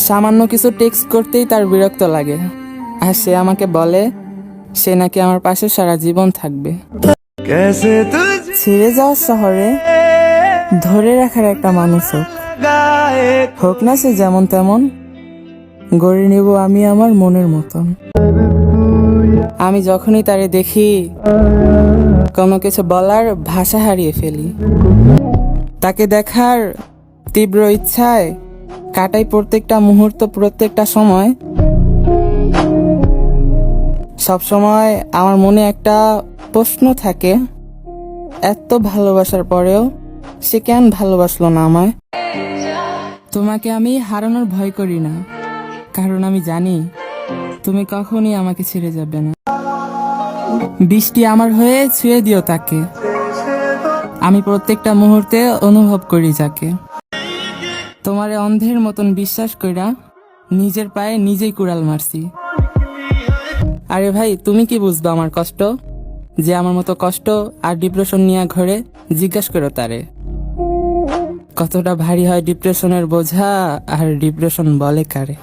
সামান্য কিছু টেক্সট করতেই তার বিরক্ত লাগে, আর সে আমাকে বলে সে নাকি আমার পাশে সারা জীবন থাকবে। ছেড়ে যাওয়ার শহরে ধরে রাখার একটা মানুষ হোক না সে যেমন তেমন, গড়ে নেব আমি আমার মনের মতন। আমি যখনই তারে দেখি কোনো কিছু বলার ভাষা হারিয়ে ফেলি। তাকে দেখার তীব্র ইচ্ছায় কাটাই প্রত্যেকটা মুহূর্ত, প্রত্যেকটা সময়। সব সময় আমার মনে একটা প্রশ্ন থাকে, এত ভালোবাসার পরেও সে কেন ভালোবাসলো না আমায়। তোমাকে আমি হারানোর ভয় করি না, কারণ আমি জানি তুমি কখনই আমাকে ছেড়ে যাবে না। বৃষ্টি আমার হয়ে ছুঁয়ে দিও তাকে, আমি প্রত্যেকটা মুহূর্তে অনুভব করি যাকে। তোমারে অন্ধের মতন বিশ্বাস কইরা নিজের পায়ে নিজেই কুড়াল মারছি। আরে ভাই, তুমি কি বুঝবা আমার কষ্ট? যে আমার মতো কষ্ট আর ডিপ্রেশন নিয়ে ঘরে, জিজ্ঞাসা করো তারে কতটা ভারী হয় ডিপ্রেশনের বোঝা, আর ডিপ্রেশন বলে কারে।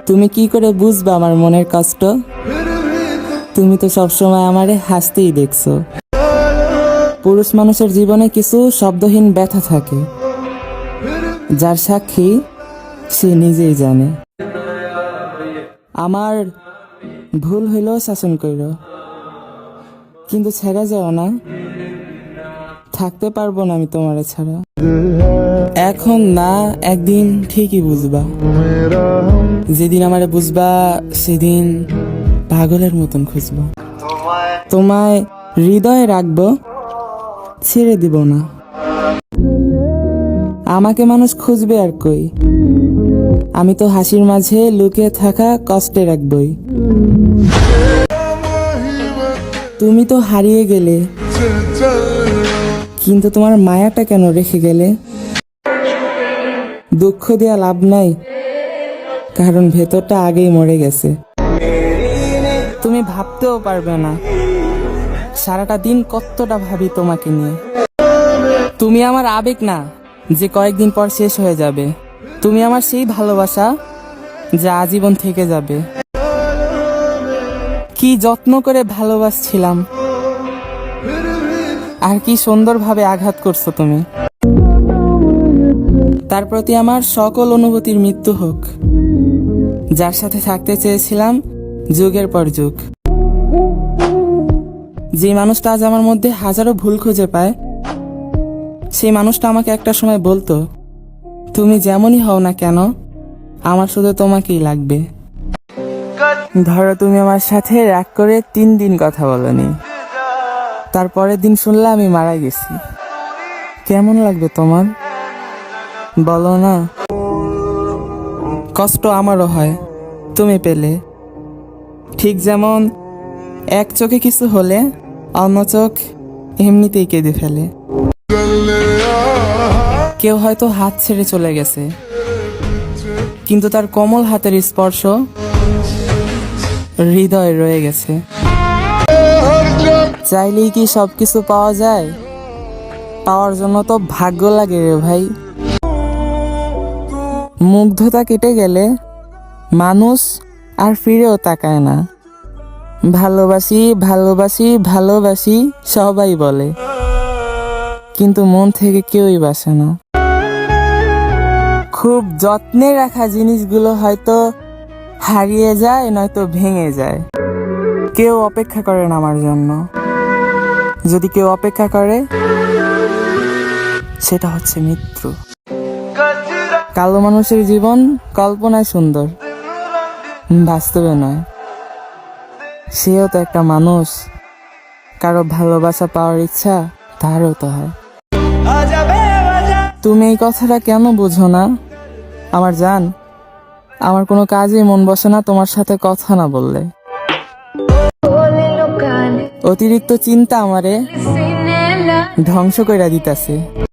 তুমি কি করে বুঝবা আমার মনের কষ্ট? তুমি তো সবসময় আমারে হাসতেই দেখছো। পুরুষ মানুষের জীবনে কিছু শব্দহীন ব্যথা থাকে, যার সাক্ষী সে নিজেই জানে। আমার ভুল হইলেও শাসন কইর, কিন্তু ছেড়ে যাও না, থাকতে পারবো না আমি তোমারে ছাড়া। এখন না, একদিন ঠিকই বুঝবা। যেদিন আমারে বুঝবা সেদিন পাগলের মতন খুঁজবা। তোমায় হৃদয়ে রাখবো, ছেড়ে দিব না। আমাকে মানুষ খুঁজবে আর কই, আমি তো হাসির মাঝে লুকিয়ে থাকা কষ্টে রাখবই। তুমি তো হারিয়ে গেলে, কিন্তু তোমার মায়াটা কেন রেখে গেলে? দুঃখ দেয়া লাভ নাই, কারণ ভেতরটা আগেই মরে গেছে। তুমি ভাবতেও পারবে না সারাটা দিন কতটা ভাবি তোমাকে নিয়ে। তুমি আমার আবেগ না যে কয়েকদিন পর শেষ হয়ে যাবে, তুমি আমার সেই ভালোবাসা যা আজীবন থেকে যাবে। কি যত্ন করে ভালোবাসছিলাম, আর কি সুন্দরভাবে আঘাত করছো তুমি। তার প্রতি আমার সকল অনুভূতির মৃত্যু হোক, যার সাথে থাকতে চেয়েছিলাম যুগের পর যুগ। যে মানুষটা আজ আমার মধ্যে হাজারো ভুল খুঁজে পায়, সেই মানুষটা আমাকে একটা সময় বলতো, তুমি যেমনই হও না কেন আমার শুধু তোমাকেই লাগবে। ধরো তুমি আমার সাথে রাগ করে 3 দিন কথা বলনি, তারপরের দিন শুনলে আমি মারা গেছি, কেমন লাগবে তোমার? বলো না। কষ্ট আমারও হয় তুমি পেলে, ঠিক যেমন এক চোখে কিছু হলে অন্য চোখ এমনিতেই কেঁদে ফেলে। কেউ হয়তো হাত ছেড়ে চলে গেছে, কিন্তু তার কোমল হাতের স্পর্শ হৃদয়ে রয়ে গেছে। চাইলেই কি সবকিছু পাওয়া যায়? পাওয়ার জন্য তো ভাগ্য লাগে রে ভাই। মুগ্ধতা কেটে গেলে মানুষ আর ফিরেও তাকায় না। ভালোবাসি ভালোবাসি ভালোবাসি সবাই বলে, কিন্তু মন থেকে কেউই বাসে না। খুব যত্নে রাখা জিনিসগুলো হয়তো হারিয়ে যায়, নয়তো ভেঙে যায়। কেউ অপেক্ষা করে না আমার জন্য, যদি কেউ অপেক্ষা করে সেটা হচ্ছে মৃত্যু। কালো মানুষের জীবন কল্পনায় সুন্দর, বাস্তবে নয়। সেও তো একটা মানুষ, কারো ভালোবাসা পাওয়ার ইচ্ছা তারও তো হয়। তুমি এই কথাটা কেন বুঝো না আমার জান? আমার কোনো কাজে মন বসে না তোমার সাথে কথা না বললে। অতিরিক্ত চিন্তা আমারে ধ্বংস কইরা দিতাছে।